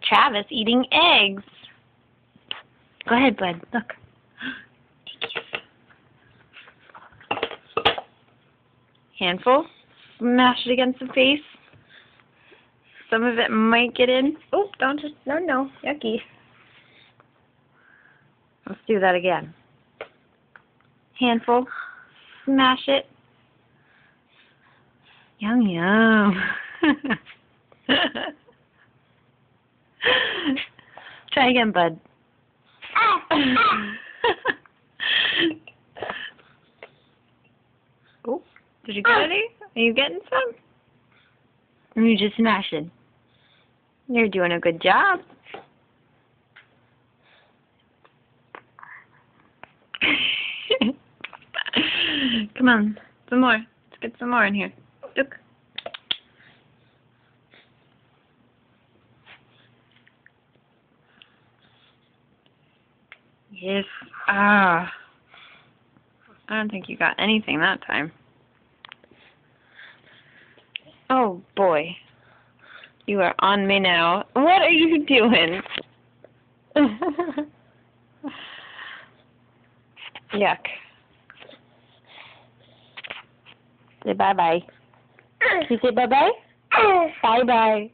Travis eating eggs. Go ahead, bud. Look. Handful. Smash it against the face. Some of it might get in. Oh, don't just, no, yucky. Let's do that again. Handful. Smash it. Yum, yum. Try again, bud. Oh, did you get any? Are you getting some? Or you just smashing? You're doing a good job. Come on, some more. Let's get some more in here. Look. Yes. Ah. I don't think you got anything that time. Oh, boy. You are on me now. What are you doing? Yuck. Say bye-bye. Can you say bye-bye? Bye-bye.